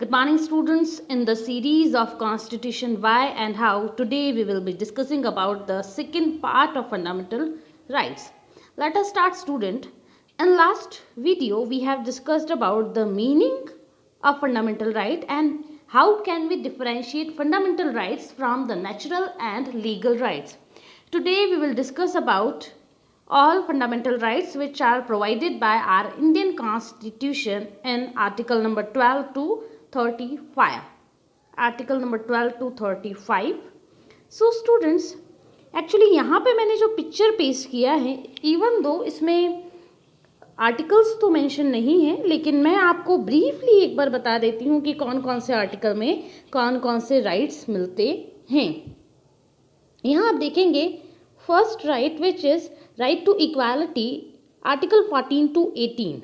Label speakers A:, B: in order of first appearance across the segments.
A: Good morning, students. In the series of Constitution Why and How, today we will be discussing about the second part of fundamental rights. Let us start, student. In last video, we have discussed about the meaning of fundamental right and how can we differentiate fundamental rights from the natural and legal rights. Today we will discuss about all fundamental rights which are provided by our Indian Constitution in article number 12 to 35. Article number 12 to 35. So students, actually यहाँ पे मैंने जो picture पेश किया है, even though इसमें articles तो mention नहीं है, लेकिन मैं आपको ब्रीफली एक बार बता देती हूँ कि कौन कौन से आर्टिकल में कौन कौन से राइट्स मिलते हैं. यहाँ आप देखेंगे first right which is right to equality, article 14 to 18.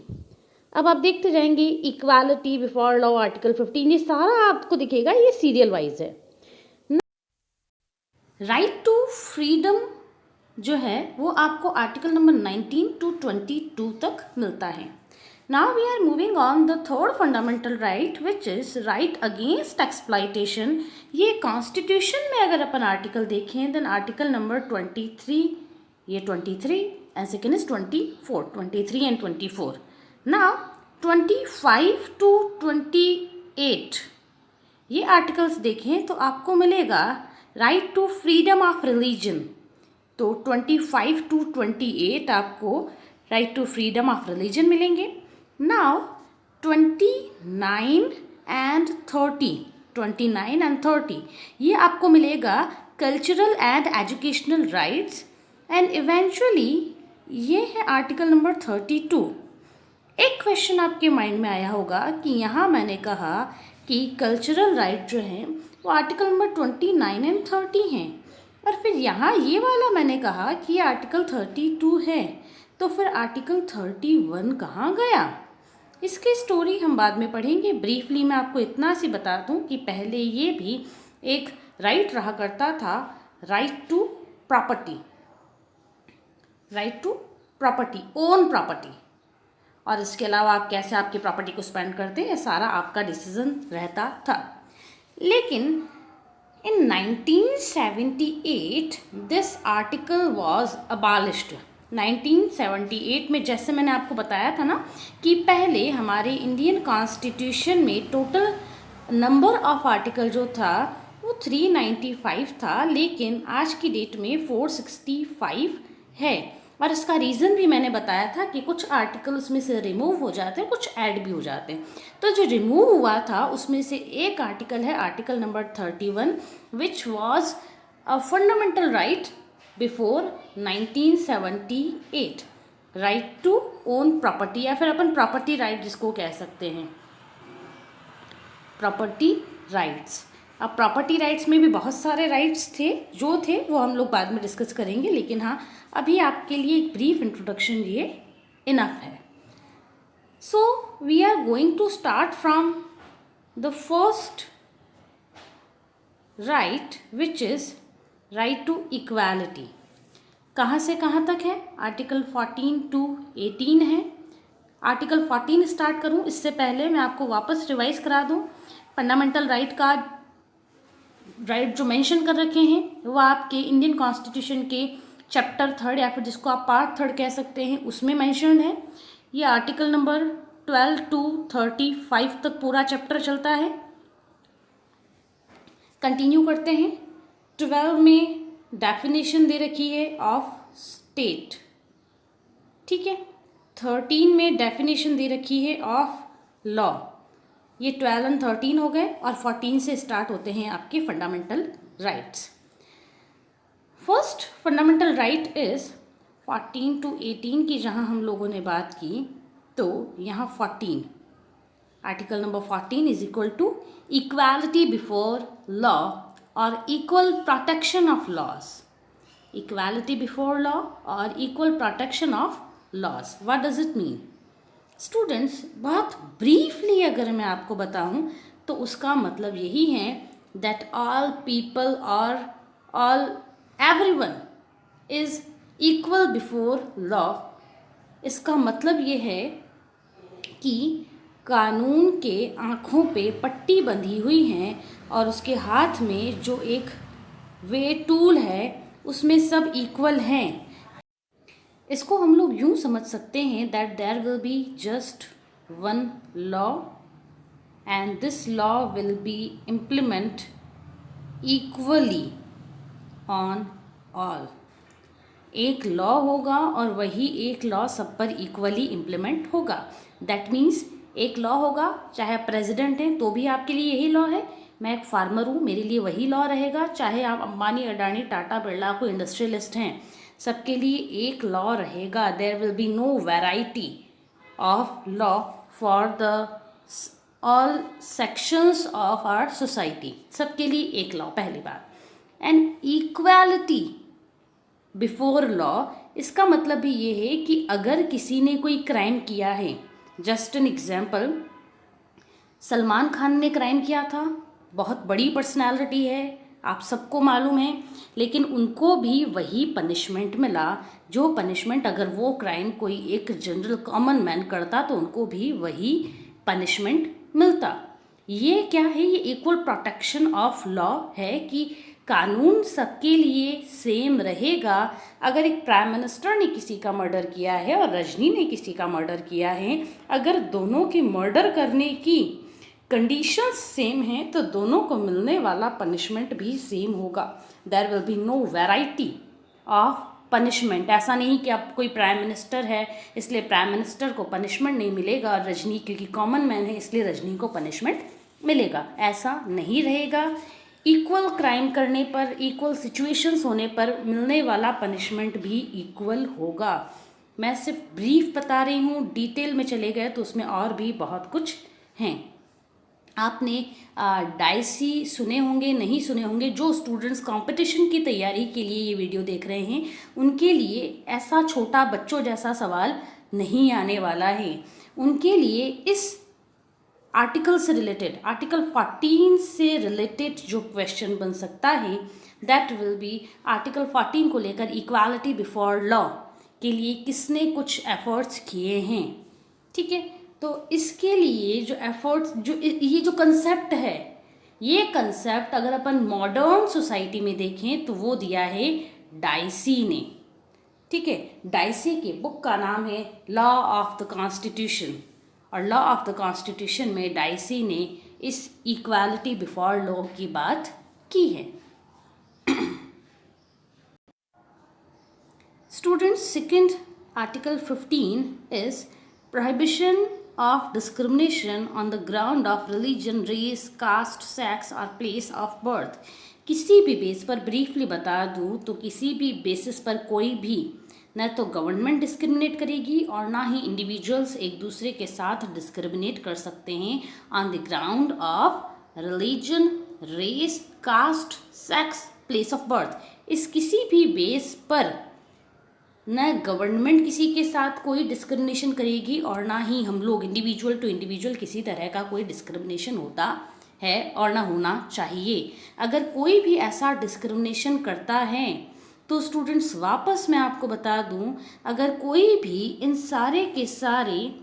A: अब आप देखते जाएंगे इक्वालिटी बिफोर लॉ आर्टिकल 15, ये सारा आपको दिखेगा, ये सीरियल वाइज है. राइट टू फ्रीडम जो है वो आपको आर्टिकल नंबर 19 टू 22 तक मिलता है. Now we are moving on the third fundamental right which is right against exploitation. ये कॉन्स्टिट्यूशन में अगर अपन आर्टिकल देखें देन आर्टिकल नंबर 23, ये 23 and second is 24, 23 and 24. Now 25 to 28 ये आर्टिकल्स देखें तो आपको मिलेगा right to freedom of religion. तो 25 टू 28 आपको right to freedom of religion मिलेंगे. नाउ 29 एंड 30 ये आपको मिलेगा cultural and educational rights. And eventually ये है आर्टिकल नंबर 32. एक क्वेश्चन आपके माइंड में आया होगा कि यहाँ मैंने कहा कि कल्चरल राइट जो है वो आर्टिकल नंबर 29 एंड 30 हैं, और फिर यहाँ ये वाला मैंने कहा कि ये आर्टिकल 32 है, तो फिर आर्टिकल 31 कहाँ गया? इसकी स्टोरी हम बाद में पढ़ेंगे. ब्रीफली मैं आपको इतना सी बता दूं कि पहले ये भी एक राइट रहा करता था, right to property, own property, और इसके अलावा आप कैसे आपकी प्रॉपर्टी को स्पेंड करते हैं सारा आपका डिसीजन रहता था. लेकिन इन 1978 दिस आर्टिकल वॉज अबॉलिश्ड. 1978 में जैसे मैंने आपको बताया था ना कि पहले हमारे इंडियन कॉन्स्टिट्यूशन में टोटल नंबर ऑफ आर्टिकल जो था वो 395 था, लेकिन आज की डेट में 465 है. और इसका रीज़न भी मैंने बताया था कि कुछ आर्टिकल उसमें से रिमूव हो जाते हैं, कुछ ऐड भी हो जाते हैं. तो जो रिमूव हुआ था उसमें से एक आर्टिकल है article number 31 which was a fundamental right before 1978, right to own property, या फिर अपन प्रॉपर्टी राइट जिसको कह सकते हैं, प्रॉपर्टी राइट्स. अब प्रॉपर्टी राइट्स में भी बहुत सारे राइट्स थे, जो थे वो हम लोग बाद में डिस्कस करेंगे, लेकिन हाँ अभी आपके लिए एक ब्रीफ इंट्रोडक्शन ये इनफ है. So we are going to start from the first right which is right to equality. कहाँ से कहाँ तक है? आर्टिकल 14 टू 18 है. आर्टिकल 14 स्टार्ट करूँ इससे पहले मैं आपको वापस रिवाइज करा दूँ. फंडामेंटल राइट का राइट जो मेंशन कर रखे हैं वो आपके इंडियन कॉन्स्टिट्यूशन के चैप्टर 3 या फिर जिसको आप पार्ट 3 कह सकते हैं उसमें मेंशन्ड है. ये आर्टिकल नंबर 12 टू 35 तक पूरा चैप्टर चलता है. कंटिन्यू करते हैं. 12 में डेफिनेशन दे रखी है ऑफ स्टेट, ठीक है. 13 में डेफिनेशन दे रखी है ऑफ लॉ. ये 12 एंड 13 हो गए, और 14 से स्टार्ट होते हैं आपके fundamental rights. First fundamental right is 14 to 18 की जहाँ हम लोगों ने बात की, तो यहाँ 14 article number 14 is equal to equality before law और equal protection of laws. Equality before law और equal protection of laws, what does it mean? Students, बहुत ब्रीफली अगर मैं आपको बताऊं तो उसका मतलब यही है दैट ऑल पीपल और all everyone is equal before law. इसका मतलब ये है कि कानून के आँखों पे पट्टी बंधी हुई है और उसके हाथ में जो एक वे टूल है उसमें सब इक्वल हैं। इसको हम लोग यूँ समझ सकते हैं that there will be just one law and this law will be implement equally on all। एक लॉ होगा और वही एक लॉ सब पर इक्वली इम्प्लीमेंट होगा। दैट मीन्स एक लॉ होगा, चाहे आप प्रेसिडेंट हैं तो भी आपके लिए यही लॉ है, मैं एक फार्मर हूँ मेरे लिए वही लॉ रहेगा, चाहे आप अंबानी अडानी टाटा बिरला कोई इंडस्ट्रियलिस्ट हैं सबके लिए एक लॉ रहेगा। There will be no variety of law for the all sections of our society, सबके लिए एक लॉ, पहली बात। एंड इक्वालिटी बिफोर लॉ, इसका मतलब भी ये है कि अगर किसी ने कोई क्राइम किया है, just an example, Salman Khan ने क्राइम किया था, बहुत बड़ी पर्सनालिटी है, आप सबको मालूम है, लेकिन उनको भी वही पनिशमेंट मिला जो पनिशमेंट अगर वो क्राइम कोई एक जनरल कॉमन मैन करता तो उनको भी वही पनिशमेंट मिलता। ये क्या है? ये इक्वल प्रोटेक्शन ऑफ लॉ है कि कानून सबके लिए सेम रहेगा। अगर एक प्राइम मिनिस्टर ने किसी का मर्डर किया है और रजनी ने किसी का मर्डर किया है, अगर दोनों के मर्डर करने की कंडीशंस सेम हैं तो दोनों को मिलने वाला पनिशमेंट भी सेम होगा। There will be no variety of punishment. ऐसा नहीं कि अब कोई प्राइम मिनिस्टर है इसलिए प्राइम मिनिस्टर को पनिशमेंट नहीं मिलेगा और रजनी क्योंकि कॉमन मैन है इसलिए रजनी को पनिशमेंट मिलेगा, ऐसा नहीं रहेगा। इक्वल क्राइम करने पर, इक्वल सिचुएशंस होने पर मिलने वाला पनिशमेंट भी इक्वल होगा। मैं सिर्फ ब्रीफ बता रही हूँ, डिटेल में चले गए तो उसमें और भी बहुत कुछ हैं। आपने डाइसी सुने होंगे, नहीं सुने होंगे, जो स्टूडेंट्स कंपटीशन की तैयारी के लिए ये वीडियो देख रहे हैं उनके लिए ऐसा छोटा बच्चों जैसा सवाल नहीं आने वाला है। उनके लिए इस आर्टिकल से रिलेटेड, आर्टिकल 14 से रिलेटेड जो क्वेश्चन बन सकता है दैट विल बी आर्टिकल 14 को लेकर इक्वालिटी बिफोर लॉ के लिए किसने कुछ एफर्ट्स किए हैं। ठीक है, तो इसके लिए जो एफर्ट्स, जो ये जो कंसेप्ट है, ये कंसेप्ट अगर अपन मॉडर्न सोसाइटी में देखें तो वो दिया है डाइसी ने। ठीक है, डाइसी की बुक का नाम है लॉ ऑफ द कॉन्स्टिट्यूशन और लॉ ऑफ द कॉन्स्टिट्यूशन में डाइसी ने इस इक्वालिटी बिफोर लॉ की बात की है। Students, second article 15 is prohibition of discrimination on the ground of religion, race, caste, sex or place of birth। किसी भी बेस पर, ब्रीफली बता दूँ तो किसी भी बेसिस पर कोई भी न तो गवर्नमेंट डिस्क्रिमिनेट करेगी और ना ही इंडिविजुअल्स एक दूसरे के साथ डिस्क्रिमिनेट कर सकते हैं on the ground of religion, race, caste, sex, place of birth. इस किसी भी बेस पर न गवर्नमेंट किसी के साथ कोई डिस्क्रिमिनेशन करेगी और ना ही हम लोग इंडिविजुअल टू इंडिविजुअल किसी तरह का कोई डिस्क्रिमिनेशन होता है और ना होना चाहिए। अगर कोई भी ऐसा डिस्क्रिमिनेशन करता है तो स्टूडेंट्स, वापस मैं आपको बता दूं, अगर कोई भी इन सारे के सारे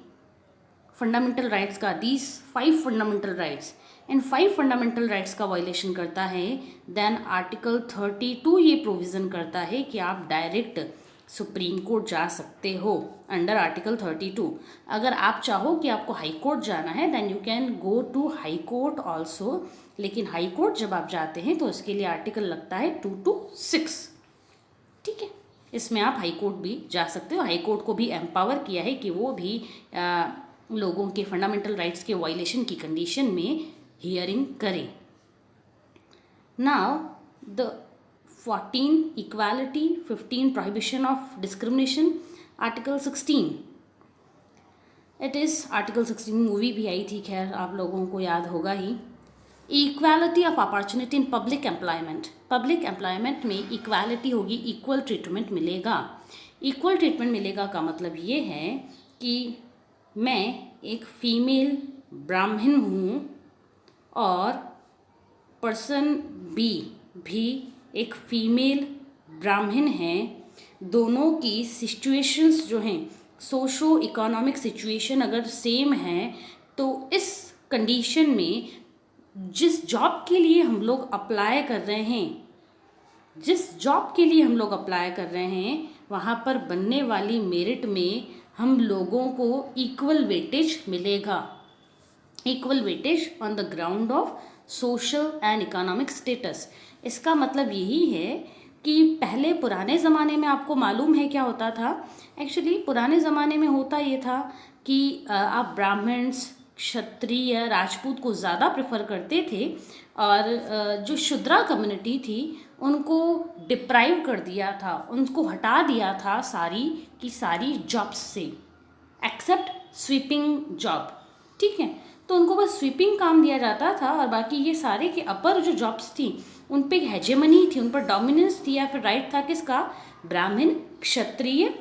A: फंडामेंटल राइट्स का, these 5 fundamental rights, in 5 fundamental rights का वायलेशन करता है, देन आर्टिकल 32 ये प्रोविज़न करता है कि आप डायरेक्ट सुप्रीम कोर्ट जा सकते हो अंडर आर्टिकल 32। अगर आप चाहो कि आपको हाई कोर्ट जाना है then you can go to high court also, लेकिन हाई कोर्ट जब आप जाते हैं तो इसके लिए आर्टिकल लगता है 226। ठीक है, इसमें आप हाई कोर्ट भी जा सकते हो। हाई कोर्ट को भी एम्पावर किया है कि वो भी लोगों के फंडामेंटल राइट्स के वायलेशन की कंडीशन में हियरिंग करें। Now the 14 equality, 15 prohibition of discrimination, article 16 it is article 16 movie भी आई थी, खैर आप लोगों को याद होगा ही। Equality of opportunity in public employment, public employment में इक्वालिटी होगी, इक्वल ट्रीटमेंट मिलेगा। इक्वल ट्रीटमेंट मिलेगा का मतलब ये है कि मैं एक फीमेल ब्राह्मण हूँ और पर्सन बी भी एक फीमेल ब्राह्मण हैं, दोनों की सिचुएशंस जो हैं, सोशो इकोनॉमिक सिचुएशन अगर सेम है तो इस कंडीशन में जिस जॉब के लिए हम लोग अप्लाई कर रहे हैं, वहाँ पर बनने वाली मेरिट में हम लोगों को इक्वल वेटेज मिलेगा, equal weightage on the ground of social and economic status. इसका मतलब यही है कि पहले पुराने ज़माने में आपको मालूम है क्या होता था। एक्चुअली पुराने ज़माने में होता ये था कि आप ब्राह्मण्स, क्षत्रिय, राजपूत को ज़्यादा प्रेफर करते थे और जो शूद्रा कम्युनिटी थी उनको डिप्राइव कर दिया था, उनको हटा दिया था सारी की सारी जॉब्स से, एक्सेप्ट स्वीपिंग जॉब। ठीक है, तो उनको बस स्वीपिंग काम दिया जाता था और बाकी ये सारे के अपर जो जॉब्स थी उन पे हेजेमनी थी, उन पर डोमिनेंस थी या फिर राइट था किसका, ब्राह्मण, क्षत्रिय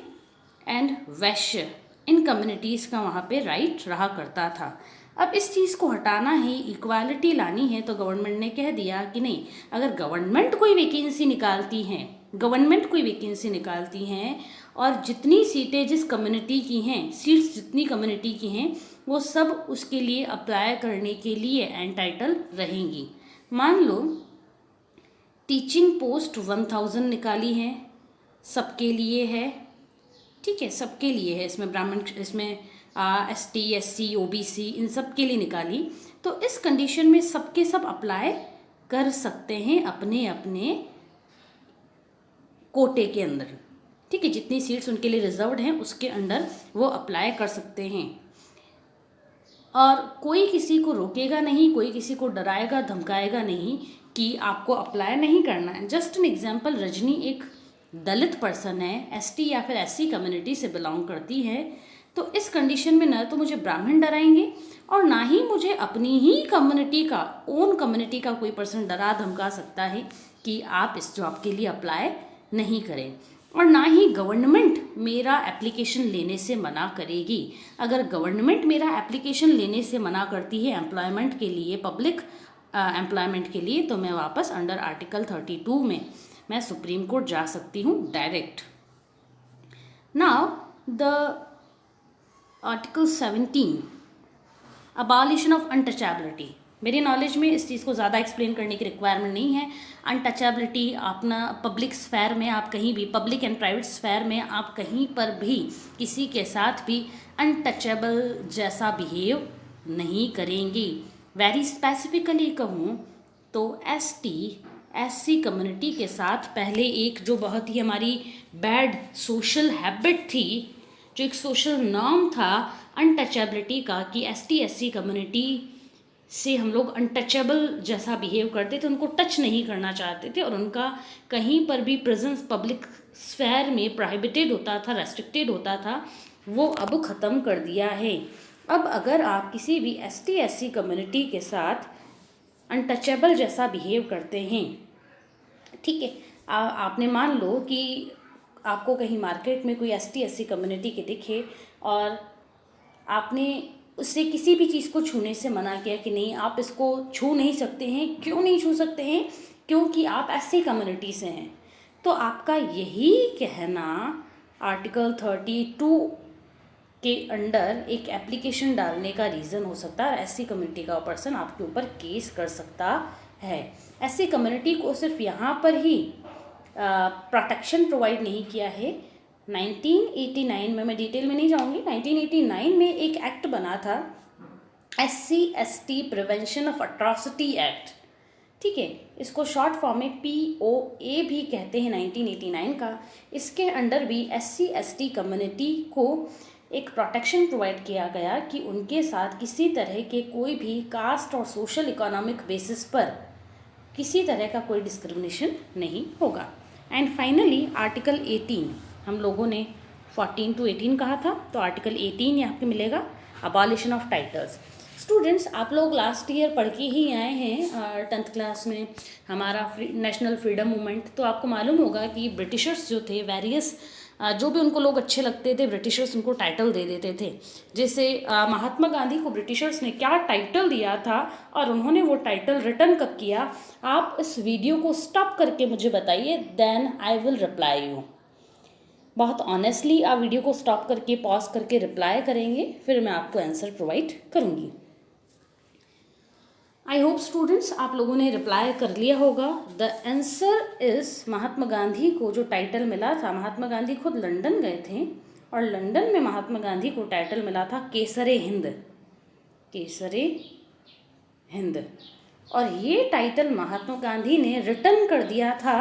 A: एंड वैश्य, इन कम्युनिटीज़ का वहाँ पे राइट रहा करता था। अब इस चीज़ को हटाना है, इक्वालिटी लानी है, तो गवर्नमेंट ने कह दिया कि नहीं, अगर गवर्नमेंट कोई वैकेंसी निकालती हैं और जितनी सीटें जिस कम्युनिटी की हैं, सीट्स जितनी कम्युनिटी की हैं, वो सब उसके लिए अप्लाई करने के लिए एंटाइटल रहेंगी। मान लो टीचिंग पोस्ट 1000 निकाली है, सबके लिए है, ठीक है, सबके लिए है, इसमें ब्राह्मण, इसमें ST SC OBC इन सब के लिए निकाली। तो इस कंडीशन में सबके सब अप्लाई कर सकते हैं अपने अपने कोटे के अंदर। ठीक है, जितनी सीट्स उनके लिए रिजर्व्ड हैं उसके अंडर वो अप्लाई कर सकते हैं और कोई किसी को रोकेगा नहीं, कोई किसी को डराएगा धमकाएगा नहीं कि आपको अप्लाई नहीं करना है। जस्ट एन एग्जाम्पल, रजनी एक दलित पर्सन है, ST या फिर SC कम्युनिटी से बिलोंग करती है, तो इस कंडीशन में न तो मुझे ब्राह्मण डराएंगे और ना ही मुझे अपनी ही कम्युनिटी का, ओन कम्युनिटी का कोई पर्सन डरा धमका सकता है कि आप इस जॉब के लिए अप्लाई नहीं करें, और ना ही गवर्नमेंट मेरा एप्लीकेशन लेने से मना करेगी। अगर गवर्नमेंट मेरा एप्लीकेशन लेने से मना करती है एम्प्लॉयमेंट के लिए, पब्लिक एम्प्लॉयमेंट के लिए, तो मैं वापस अंडर आर्टिकल 32 में मैं सुप्रीम कोर्ट जा सकती हूँ direct. Now the article 17, abolition of untouchability. मेरी नॉलेज में इस चीज़ को ज़्यादा एक्सप्लेन करने की रिक्वायरमेंट नहीं है। अनटचेबिलिटी अपना पब्लिक स्फेयर में, आप कहीं भी, पब्लिक एंड प्राइवेट स्फेयर में आप कहीं पर भी किसी के साथ भी अनटचेबल जैसा बिहेव नहीं करेंगी। वेरी स्पेसिफिकली कहूँ तो ST SC कम्युनिटी के साथ पहले एक जो बहुत ही हमारी बैड सोशल हैबिट थी, जो एक सोशल नॉर्म था अनटचेबिलिटी का, कि ST SC कम्युनिटी से हम लोग अनटचेबल जैसा बिहेव करते थे, उनको टच नहीं करना चाहते थे और उनका कहीं पर भी प्रेजेंस पब्लिक स्फेयर में प्रोहिबिटेड होता था, रेस्ट्रिक्टेड होता था, वो अब ख़त्म कर दिया है। अब अगर आप किसी भी ST SC कम्युनिटी के साथ अनटचेबल जैसा बिहेव करते हैं, ठीक है, आपने मान लो कि आपको कहीं मार्केट में कोई ST SC कम्युनिटी के दिखे और आपने उससे किसी भी चीज़ को छूने से मना किया कि नहीं, आप इसको छू नहीं सकते हैं। क्यों नहीं छू सकते हैं? क्योंकि आप SC कम्युनिटी से हैं। तो आपका यही कहना आर्टिकल 32 के अंडर एक एप्लीकेशन डालने का रीज़न हो सकता है। SC कम्युनिटी का पर्सन आपके ऊपर केस कर सकता है। SC कम्युनिटी को सिर्फ यहाँ पर ही प्रोटेक्शन प्रोवाइड नहीं किया है। 1989 में, मैं डिटेल में नहीं जाऊँगी, 1989 में एक एक्ट बना था, SC ST prevention of atrocity act. ठीक है, इसको शॉर्ट फॉर्म में POA भी कहते हैं, 1989 का। इसके अंडर भी SC ST कम्युनिटी को एक प्रोटेक्शन प्रोवाइड किया गया कि उनके साथ किसी तरह के कोई भी कास्ट और सोशल इकोनॉमिक बेसिस पर किसी तरह का कोई डिस्क्रिमिनेशन नहीं होगा। एंड फाइनली आर्टिकल 18, हम लोगों ने 14 to 18 कहा था, तो आर्टिकल 18 यहाँ पे मिलेगा, अबॉलिशन ऑफ टाइटल्स। स्टूडेंट्स, आप लोग लास्ट ईयर पढ़ के ही आए हैं 10th क्लास में हमारा नेशनल फ्रीडम मूवमेंट। तो आपको मालूम होगा कि ब्रिटिशर्स जो थे, वेरियस जो भी उनको लोग अच्छे लगते थे ब्रिटिशर्स उनको टाइटल दे देते थे। जैसे महात्मा गांधी को ब्रिटिशर्स ने क्या टाइटल दिया था और उन्होंने वो टाइटल रिटर्न कब किया, आप इस वीडियो को स्टॉप करके मुझे बताइए, then I will reply you. बहुत ऑनेस्टली आप वीडियो को स्टॉप करके, पॉज करके रिप्लाई करेंगे, फिर मैं आपको आंसर प्रोवाइड करूँगी। आई होप स्टूडेंट्स आप लोगों ने रिप्लाई कर लिया होगा। The answer is Mahatma Gandhi को जो टाइटल मिला था, महात्मा गांधी खुद लंदन गए थे और लंदन में महात्मा गांधी को टाइटल मिला था केसरे हिंद, केसरे हिंद। और ये टाइटल महात्मा गांधी ने रिटर्न कर दिया था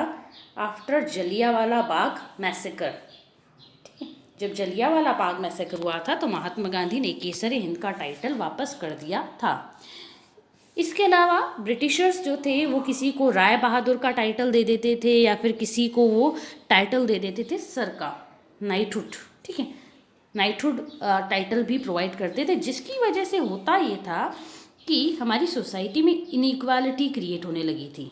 A: आफ्टर जलियांवाला बाग मैसेकर। ठीक है, जब जलियांवाला बाग मैसेकर हुआ था तो महात्मा गांधी ने केसरे हिंद का टाइटल वापस कर दिया था। इसके अलावा ब्रिटिशर्स जो थे वो किसी को राय बहादुर का टाइटल दे देते थे या फिर किसी को वो टाइटल दे देते थे सर का, नाइटहुड। ठीक है, नाइटहुड टाइटल भी प्रोवाइड करते थे, जिसकी वजह से होता ये था कि हमारी सोसाइटी में इनइक्वालिटी क्रिएट होने लगी थी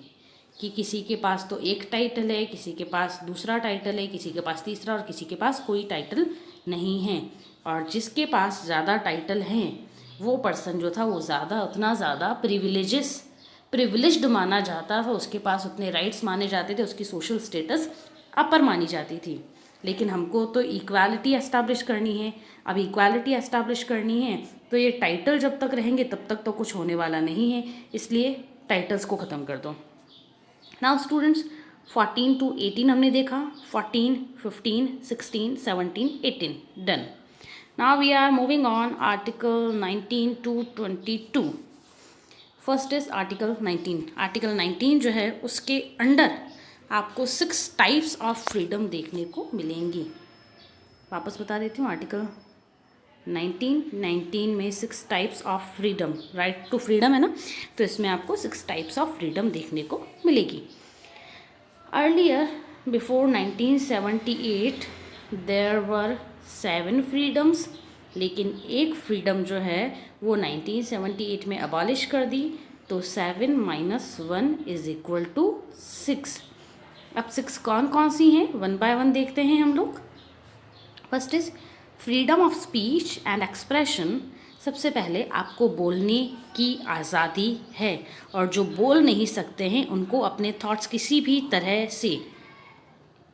A: कि किसी के पास तो एक टाइटल है, किसी के पास दूसरा टाइटल है, किसी के पास तीसरा और किसी के पास कोई टाइटल नहीं है। और जिसके पास ज़्यादा टाइटल हैं वो पर्सन जो था वो उतना ज़्यादा प्रिविलेज्ड माना जाता था, उसके पास उतने राइट्स माने जाते थे, उसकी सोशल स्टेटस अपर मानी जाती थी। लेकिन हमको तो इक्वालिटी एस्टैब्लिश करनी है। अब इक्वालिटी एस्टैब्लिश करनी है तो ये टाइटल जब तक रहेंगे तब तक तो कुछ होने वाला नहीं है, इसलिए टाइटल्स को ख़त्म कर दो। नाउ स्टूडेंट्स 14 to 18 हमने देखा, 14, 15, 16, 17, 18 done. Now we are moving on article 19 to 22. First is article 19। Article 19 जो है उसके अंडर आपको 6 टाइप्स ऑफ फ्रीडम देखने को मिलेंगी। वापस बता देती हूँ, आर्टिकल 19 में 6 types of freedom, right to freedom है ना, तो इसमें आपको 6 टाइप्स ऑफ फ्रीडम देखने को मिलेगी। Earlier before 1978 there were 7 freedoms, लेकिन एक फ्रीडम जो है वो 1978 में अबॉलिश कर दी, तो 7 - 1 = 6। अब 6 कौन कौन सी हैं, 1 by 1 देखते हैं हम लोग। First is freedom of speech and expression. सबसे पहले आपको बोलने की आज़ादी है, और जो बोल नहीं सकते हैं उनको अपने थॉट्स किसी भी तरह से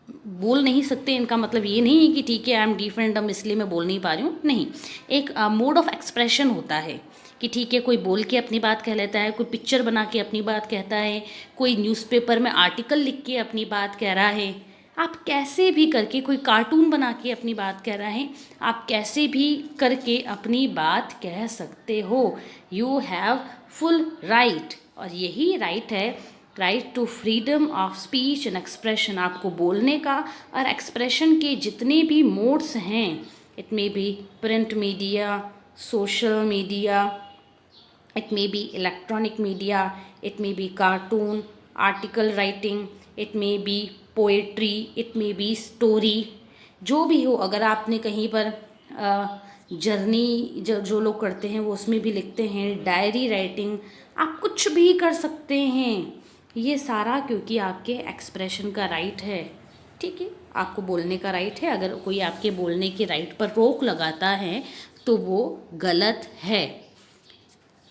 A: बोल नहीं सकते। इनका मतलब ये नहीं है कि ठीक है आई एम डिफरेंट इसलिए मैं बोल नहीं पा रही हूँ, नहीं। एक मोड ऑफ एक्सप्रेशन होता है कि ठीक है कोई बोल के अपनी बात कह लेता है, कोई पिक्चर बना के अपनी बात कहता है, कोई न्यूज़पेपर में आर्टिकल लिख के अपनी बात कह रहा है, आप कैसे भी करके, कोई कार्टून बना के अपनी बात कह रहा है, आप कैसे भी करके अपनी बात कह सकते हो। यू हैव फुल राइट, और यही राइट है, right to freedom of speech and expression. आपको बोलने का और एक्सप्रेशन के जितने भी मोड्स हैं, it may be print media, social media, it may be electronic media, it may be cartoon, article writing, it may be poetry, it may be story, जो भी हो। अगर आपने कहीं पर जर्नी जो लोग करते हैं वो उसमें भी लिखते हैं, डायरी राइटिंग, आप कुछ भी कर सकते हैं। ये सारा क्योंकि आपके एक्सप्रेशन का राइट है। ठीक है, आपको बोलने का राइट है। अगर कोई आपके बोलने के राइट पर रोक लगाता है तो वो गलत है,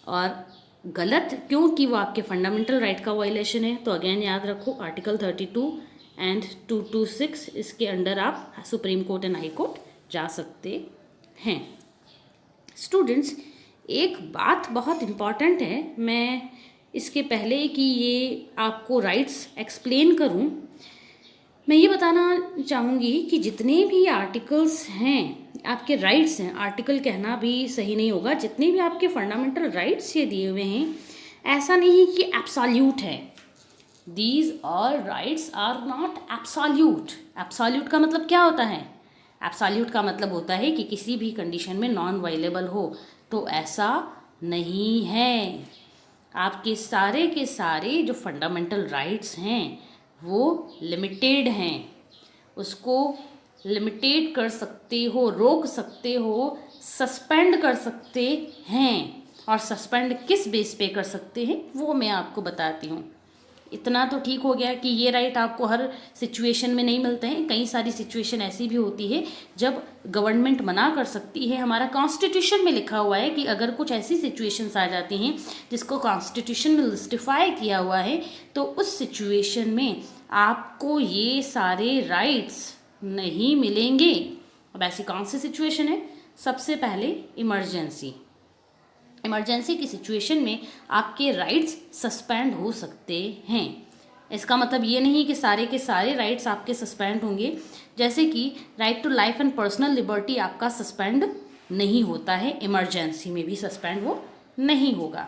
A: और गलत क्योंकि वो आपके फंडामेंटल राइट का वायलेशन है। तो अगेन याद रखो, आर्टिकल 32 एंड 226, इसके अंडर आप supreme court and high court जा सकते हैं। स्टूडेंट्स, एक बात बहुत इम्पॉर्टेंट है, मैं इसके पहले कि ये आपको राइट्स एक्सप्लेन करूं, मैं ये बताना चाहूँगी कि जितने भी आर्टिकल्स हैं आपके राइट्स हैं, आर्टिकल कहना भी सही नहीं होगा, जितने भी आपके फंडामेंटल राइट्स ये दिए हुए हैं, ऐसा नहीं कि एब्सोल्यूट है। These all rights are not absolute. Absolute का मतलब क्या होता है? एब्सोल्यूट का मतलब होता है कि किसी भी कंडीशन में नॉन वायलेबल हो, तो ऐसा नहीं है। आपके सारे के सारे जो फंडामेंटल राइट्स हैं वो लिमिटेड हैं, उसको लिमिटेड कर सकते हो, रोक सकते हो, सस्पेंड कर सकते हैं, और सस्पेंड किस बेस पे कर सकते हैं वो मैं आपको बताती हूँ। इतना तो ठीक हो गया कि ये राइट आपको हर सिचुएशन में नहीं मिलते हैं। कई सारी सिचुएशन ऐसी भी होती है जब गवर्नमेंट मना कर सकती है। हमारा कॉन्स्टिट्यूशन में लिखा हुआ है कि अगर कुछ ऐसी सिचुएशंस आ जाती हैं जिसको कॉन्स्टिट्यूशन में लिस्टिफाई किया हुआ है, तो उस सिचुएशन में आपको ये सारे राइट्स नहीं मिलेंगे। अब ऐसी कौन सी सिचुएशन है? सबसे पहले इमरजेंसी। इमरजेंसी की सिचुएशन में आपके राइट्स सस्पेंड हो सकते हैं। इसका मतलब ये नहीं कि सारे के सारे राइट्स आपके सस्पेंड होंगे, जैसे कि right to life and personal liberty आपका सस्पेंड नहीं होता है, इमरजेंसी में भी सस्पेंड वो नहीं होगा।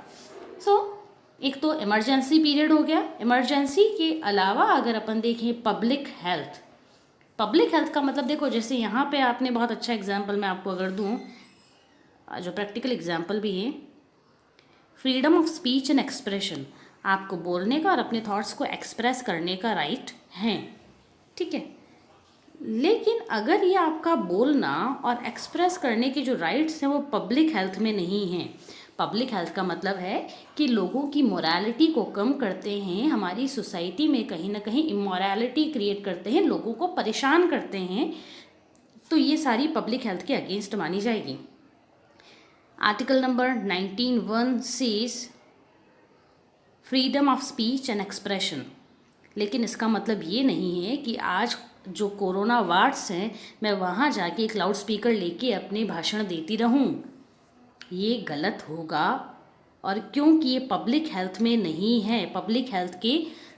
A: एक तो इमरजेंसी पीरियड हो गया। इमरजेंसी के अलावा अगर अपन देखें पब्लिक हेल्थ का मतलब देखो, जैसे यहाँ पे आपने बहुत अच्छा एग्जाम्पल मैं आपको अगर दूँ, जो प्रैक्टिकल एग्जाम्पल भी है, freedom of speech and expression, आपको बोलने का और अपने थॉट्स को एक्सप्रेस करने का राइट है, ठीक है। लेकिन अगर ये आपका बोलना और एक्सप्रेस करने के जो राइट्स हैं वो पब्लिक हेल्थ में नहीं हैं। पब्लिक हेल्थ का मतलब है कि लोगों की मोरालिटी को कम करते हैं, हमारी सोसाइटी में कहीं ना कहीं इमोरालिटी क्रिएट करते हैं, लोगों को परेशान करते हैं, तो ये सारी पब्लिक हेल्थ के अगेंस्ट मानी जाएगी। Article number 19(1) says freedom of speech and expression. लेकिन इसका मतलब ये नहीं है कि आज जो कोरोना वार्ड्स हैं मैं वहाँ जाके एक लाउड स्पीकर लेके अपने भाषण देती रहूँ, ये गलत होगा। और क्योंकि ये पब्लिक हेल्थ में नहीं है, पब्लिक हेल्थ के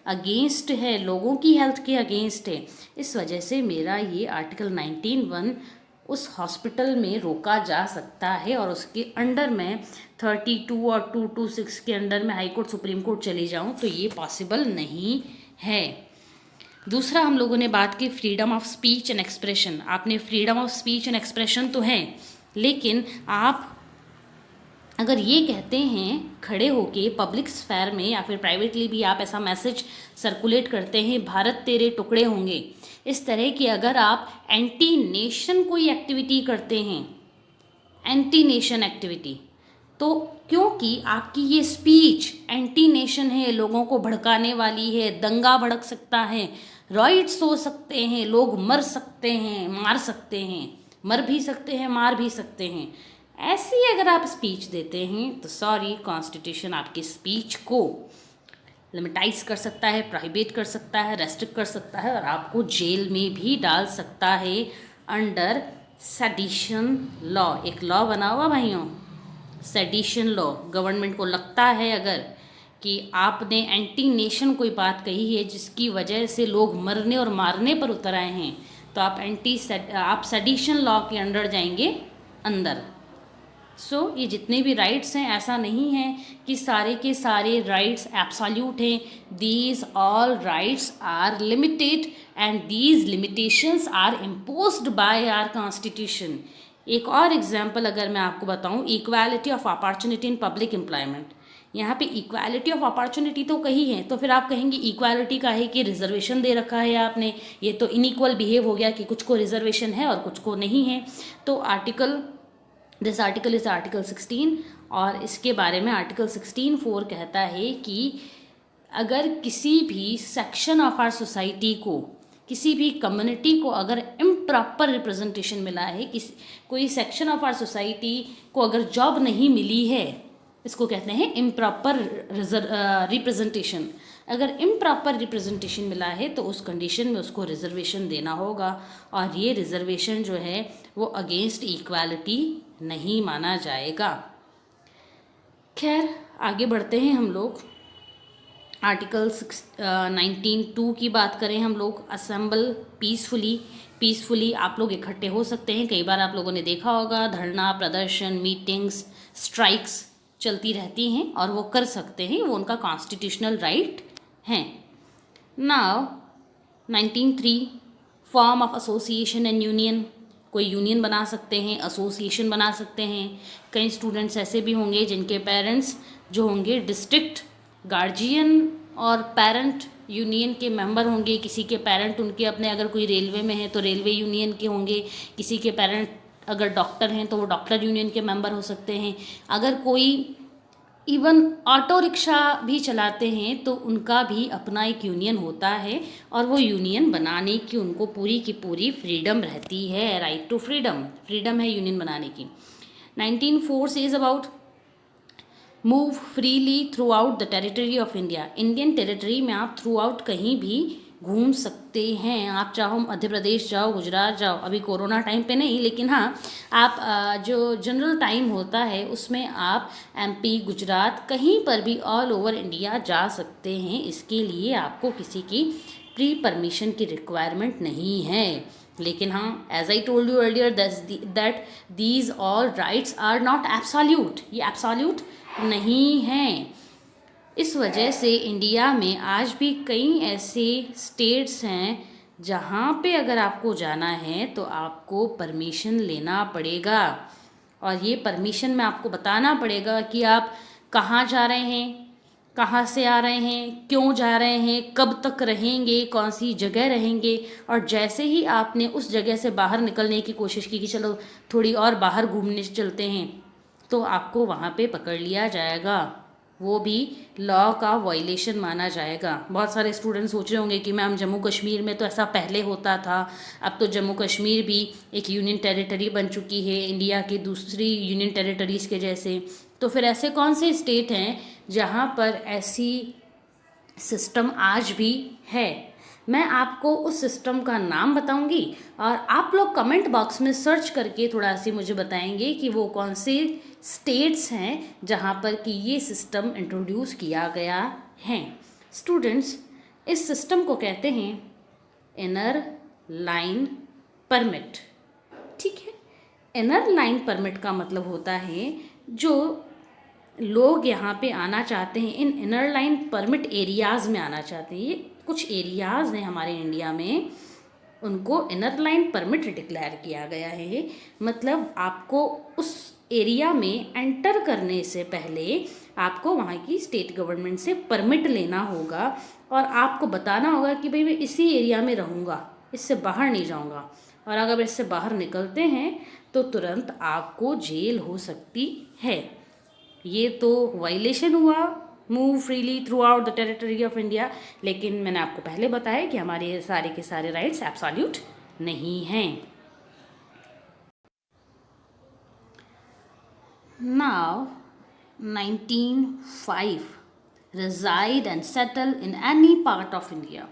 A: अगेंस्ट है, लोगों की हेल्थ के अगेंस्ट है, इस वजह से मेरा ये आर्टिकल 19(1) उस हॉस्पिटल में रोका जा सकता है और उसके अंडर में 32 और 226 के अंडर में हाई कोर्ट सुप्रीम कोर्ट चली जाऊं तो ये पॉसिबल नहीं है। दूसरा हम लोगों ने बात की freedom of speech and expression. आपने freedom of speech and expression तो है, लेकिन आप अगर ये कहते हैं खड़े होके पब्लिक स्फेयर में या फिर प्राइवेटली भी आप ऐसा मैसेज सर्कुलेट करते हैं, भारत तेरे टुकड़े होंगे, इस तरह की अगर आप एंटी नेशन कोई एक्टिविटी करते हैं, एंटी नेशन एक्टिविटी, तो क्योंकि आपकी ये स्पीच एंटी नेशन है, लोगों को भड़काने वाली है, दंगा भड़क सकता है, राइट्स हो सकते हैं, लोग मर सकते हैं, मार सकते हैं, मर भी सकते हैं, मार भी सकते हैं, ऐसी अगर आप स्पीच देते हैं तो सॉरी, कॉन्स्टिट्यूशन आपकी स्पीच को लिमिटाइज कर सकता है, प्रोहिबिट कर सकता है, रेस्ट्रिक्ट कर सकता है और आपको जेल में भी डाल सकता है अंडर सेडिशन लॉ। एक लॉ बना हुआ भाइयों, सेडिशन लॉ। गवर्नमेंट को लगता है अगर कि आपने एंटी नेशन कोई बात कही है जिसकी वजह से लोग मरने और मारने पर उतर आए हैं, तो आप सेडिशन लॉ के अंडर जाएंगे अंदर। ये जितने भी राइट्स हैं, ऐसा नहीं है कि सारे के सारे राइट्स एब्सोल्यूट हैं। These all rights are limited and these limitations are imposed by our constitution. एक और एग्जांपल अगर मैं आपको बताऊं, equality of opportunity in public employment. यहाँ पे इक्वालिटी ऑफ अपॉर्चुनिटी तो कही है, तो फिर आप कहेंगे इक्वालिटी का है कि रिजर्वेशन दे रखा है आपने, ये तो इनइक्वल बिहेव हो गया कि कुछ को रिजर्वेशन है और कुछ को नहीं है। तो दिस आर्टिकल इज आर्टिकल 16 और इसके बारे में आर्टिकल 16(4) कहता है कि अगर किसी भी सेक्शन ऑफ आवर सोसाइटी को, किसी भी कम्युनिटी को अगर इम्प्रॉपर रिप्रेजेंटेशन मिला है, कोई सेक्शन ऑफ आवर सोसाइटी को अगर जॉब नहीं मिली है, इसको कहते हैं इम्प्रॉपर रिप्रेजेंटेशन। अगर इम्प्रॉपर रिप्रेजेंटेशन मिला है तो उस कंडीशन में उसको रिजर्वेशन देना होगा और ये रिजर्वेशन जो है वो अगेंस्ट इक्वालिटी नहीं माना जाएगा। खैर आगे बढ़ते हैं हम लोग। आर्टिकल 19(2) की बात करें हम लोग, असेंबल पीसफुली आप लोग इकट्ठे हो सकते हैं। कई बार आप लोगों ने देखा होगा धरना प्रदर्शन, मीटिंग्स, स्ट्राइक्स चलती रहती हैं और वो कर सकते हैं, वो उनका कॉन्स्टिट्यूशनल राइट हैं। Now 19(3) form of association and union. कोई यूनियन बना सकते हैं, एसोसिएशन बना सकते हैं। कई स्टूडेंट्स ऐसे भी होंगे जिनके पेरेंट्स जो होंगे डिस्ट्रिक्ट गार्जियन और पेरेंट यूनियन के मेंबर होंगे। किसी के पेरेंट उनके अपने अगर कोई रेलवे में है तो रेलवे यूनियन के होंगे, किसी के पेरेंट अगर डॉक्टर हैं तो वो डॉक्टर यूनियन के मेंबर हो सकते हैं। अगर कोई इवन ऑटो रिक्शा भी चलाते हैं तो उनका भी अपना एक यूनियन होता है और वो यूनियन बनाने की उनको पूरी की पूरी फ्रीडम रहती है। राइट टू फ्रीडम है यूनियन बनाने की। 19(4) says about move freely through out the territory of India. Indian territory में आप थ्रू आउट कहीं भी घूम सकते हैं। आप चाहो मध्य प्रदेश जाओ, गुजरात जाओ, अभी कोरोना टाइम पे नहीं, लेकिन हाँ आप जो जनरल टाइम होता है उसमें आप एमपी, गुजरात, कहीं पर भी ऑल ओवर इंडिया जा सकते हैं। इसके लिए आपको किसी की प्री परमिशन की रिक्वायरमेंट नहीं है। लेकिन हाँ, as I told you earlier that these all rights are not absolute, ये एब्सोल्यूट नहीं हैं। इस वजह से इंडिया में आज भी कई ऐसे स्टेट्स हैं जहाँ पे अगर आपको जाना है तो आपको परमिशन लेना पड़ेगा, और ये परमिशन में आपको बताना पड़ेगा कि आप कहाँ जा रहे हैं, कहाँ से आ रहे हैं, क्यों जा रहे हैं, कब तक रहेंगे, कौन सी जगह रहेंगे। और जैसे ही आपने उस जगह से बाहर निकलने की कोशिश की कि चलो थोड़ी और बाहर घूमने चलते हैं, तो आपको वहाँ पे पकड़ लिया जाएगा। वो भी लॉ का वायलेशन माना जाएगा। बहुत सारे स्टूडेंट सोच रहे होंगे कि मैम जम्मू कश्मीर में तो ऐसा पहले होता था, अब तो जम्मू कश्मीर भी एक यूनियन टेरिटरी बन चुकी है इंडिया की दूसरी यूनियन टेरिटरीज़ के जैसे। तो फिर ऐसे कौन से स्टेट हैं जहाँ पर ऐसी सिस्टम आज भी है? मैं आपको उस सिस्टम का नाम बताऊंगी और आप लोग कमेंट बॉक्स में सर्च करके थोड़ा सी मुझे बताएंगे कि वो कौन से स्टेट्स हैं जहाँ पर कि ये सिस्टम इंट्रोड्यूस किया गया है। स्टूडेंट्स, इस सिस्टम को कहते हैं इनर लाइन परमिट। ठीक है, इनर लाइन परमिट का मतलब होता है जो लोग यहाँ पे आना चाहते हैं, इन इनर लाइन परमिट एरियाज़ में आना चाहते हैं। ये कुछ एरियाज़ हैं हमारे इंडिया में, उनको इनर लाइन परमिट डिक्लेयर किया गया है। मतलब आपको उस एरिया में एंटर करने से पहले आपको वहाँ की स्टेट गवर्नमेंट से परमिट लेना होगा और आपको बताना होगा कि भाई मैं इसी एरिया में रहूँगा, इससे बाहर नहीं जाऊँगा। और अगर इससे बाहर निकलते हैं तो तुरंत आपको जेल हो सकती है। ये तो वायलेशन हुआ move freely through out the territory of India, लेकिन मैंने आपको पहले बताया कि हमारे सारे के सारे राइट्स एब्सोल्यूट नहीं हैं। Now 1905 reside and settle in any part of India।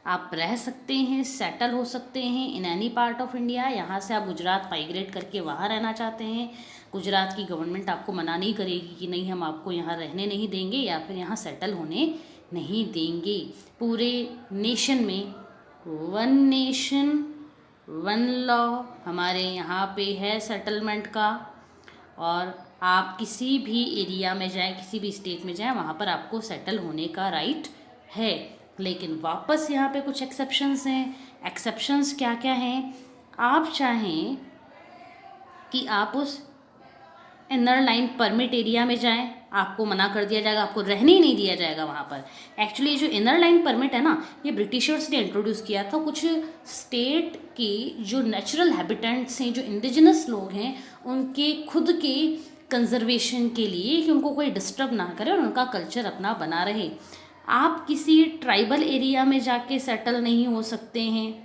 A: आप रह सकते हैं, सेटल हो सकते हैं in any part of India. यहाँ से आप गुजरात माइग्रेट करके वहाँ रहना चाहते हैं, गुजरात की गवर्नमेंट आपको मना नहीं करेगी कि नहीं हम आपको यहाँ रहने नहीं देंगे या फिर यहाँ सेटल होने नहीं देंगे। पूरे नेशन में वन नेशन वन लॉ हमारे यहाँ पे है सेटलमेंट का, और आप किसी भी एरिया में जाएं, किसी भी स्टेट में जाएं, वहाँ पर आपको सेटल होने का राइट है। लेकिन वापस यहाँ पे कुछ एक्सेप्शंस हैं। एक्सेप्शंस क्या क्या हैं? आप चाहें कि आप उस इनर लाइन परमिट एरिया में जाएं, आपको मना कर दिया जाएगा, आपको रहने ही नहीं दिया जाएगा वहाँ पर। एक्चुअली जो इनर लाइन परमिट है ना, ये ब्रिटिशर्स ने इंट्रोड्यूस किया था। कुछ स्टेट के जो नेचुरल हैबिटेंट्स हैं, जो इंडिजिनस लोग हैं, उनके खुद के कंजर्वेशन के लिए कि उनको कोई डिस्टर्ब ना करे और उनका कल्चर अपना बना रहे। आप किसी ट्राइबल एरिया में जाके सेटल नहीं हो सकते हैं।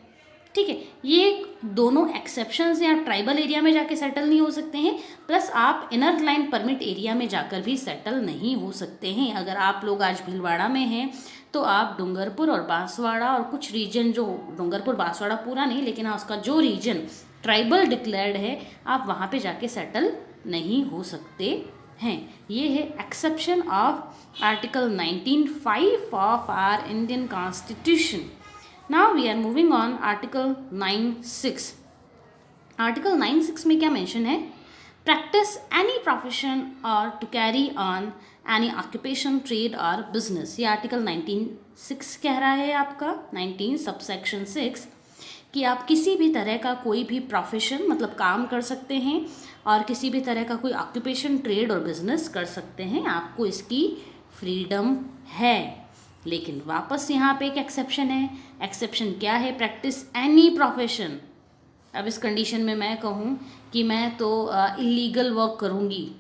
A: ठीक है, ये दोनों एक्सेप्शंस हैं। आप ट्राइबल एरिया में जाके सेटल नहीं हो सकते हैं, प्लस आप इनर लाइन परमिट एरिया में जाकर भी सेटल नहीं हो सकते हैं। अगर आप लोग आज भीलवाड़ा में हैं तो आप डूंगरपुर और बांसवाड़ा और कुछ रीजन, जो डूंगरपुर बांसवाड़ा पूरा नहीं लेकिन हाँ उसका जो रीजन ट्राइबल डिक्लेयर्ड है, आप वहाँ पे जाके सेटल नहीं हो सकते हैं। ये है exception of article 19(5) of our Indian constitution. Now we are moving on article 9(6). Article 9(6) में क्या मेंशन है? Practice any profession or to carry on any occupation, trade or business. ये आर्टिकल 19(6) कह रहा है आपका 19 सबसेक्शन 6 कि आप किसी भी तरह का कोई भी प्रोफेशन मतलब काम कर सकते हैं और किसी भी तरह का कोई ऑक्यूपेशन, ट्रेड और बिजनेस कर सकते हैं। आपको इसकी फ्रीडम है। लेकिन वापस यहाँ पे एक एक्सेप्शन है। एक्सेप्शन क्या है? Practice any profession. अब इस कंडीशन में मैं कहूँ कि मैं तो इलीगल वर्क करूँगी,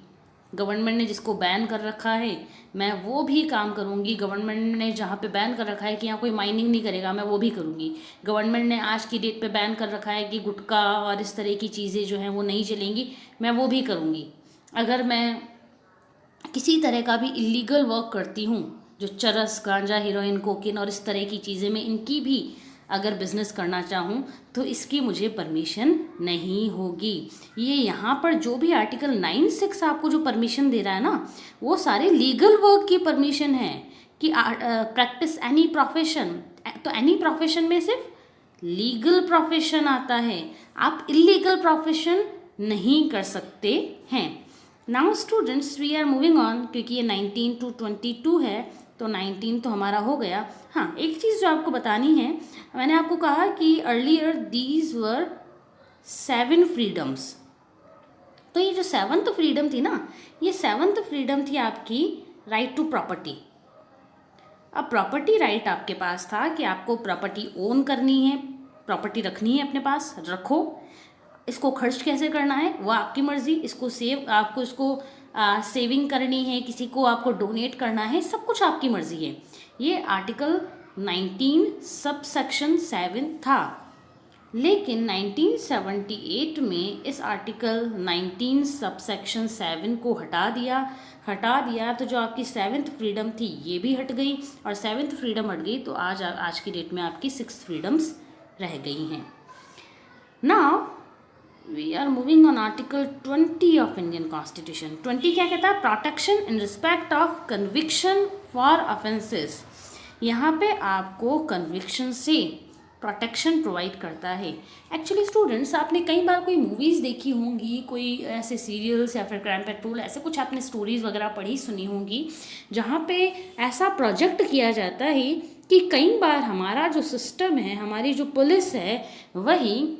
A: गवर्नमेंट ने जिसको बैन कर रखा है मैं वो भी काम करूँगी। गवर्नमेंट ने जहाँ पे बैन कर रखा है कि यहाँ कोई माइनिंग नहीं करेगा, मैं वो भी करूँगी। गवर्नमेंट ने आज की डेट पे बैन कर रखा है कि गुटखा और इस तरह की चीज़ें जो हैं वो नहीं चलेंगी, मैं वो भी करूँगी। अगर मैं किसी तरह का भी इलीगल वर्क करती हूँ जो चरस, गांजा, हीरोइन, कोकीन और इस तरह की चीज़ें, मैं इनकी भी अगर बिज़नेस करना चाहूँ तो इसकी मुझे परमिशन नहीं होगी। ये यहाँ पर जो भी आर्टिकल 9(6) आपको जो परमिशन दे रहा है ना, वो सारे लीगल वर्क की परमिशन है कि प्रैक्टिस एनी प्रोफेशन। तो एनी प्रोफेशन में सिर्फ लीगल प्रोफेशन आता है, आप इलीगल प्रोफेशन नहीं कर सकते हैं। Now students we are moving on, क्योंकि ये 19 to 22 है तो 19 तो हमारा हो गया। हाँ, एक चीज़ जो आपको बतानी है, मैंने आपको कहा कि अर्लियर दीज वर 7 फ्रीडम्स। तो ये जो 7th फ्रीडम थी ना, ये 7th फ्रीडम थी आपकी राइट टू प्रॉपर्टी। अब प्रॉपर्टी राइट आपके पास था कि आपको प्रॉपर्टी ओन करनी है, प्रॉपर्टी रखनी है अपने पास, रखो। इसको खर्च कैसे करना है वो आपकी मर्जी, इसको आपको इसको सेविंग करनी है, किसी को आपको डोनेट करना है, सब कुछ आपकी मर्जी है। ये आर्टिकल 19 सब सेक्शन 7 था। लेकिन 1978 में इस आर्टिकल 19 सब सेक्शन 7 को हटा दिया तो जो आपकी 7th फ्रीडम थी ये भी हट गई, और 7th फ्रीडम हट गई तो आज की डेट में आपकी 6 फ्रीडम्स रह गई हैं। Now we are moving on article 20 of Indian constitution. 20 क्या कहता है? Protection in respect of conviction for offences. यहाँ पे आपको कन्विक्शन से प्रोटेक्शन प्रोवाइड करता है। एक्चुअली स्टूडेंट्स, आपने कई बार कोई मूवीज़ देखी होंगी, कोई ऐसे सीरियल्स या फिर क्राइम पेट्रोल, ऐसे कुछ आपने स्टोरीज़ वगैरह पढ़ी सुनी होंगी, जहाँ पे ऐसा प्रोजेक्ट किया जाता है कि कई बार हमारा जो सिस्टम है, हमारी जो पुलिस है, वही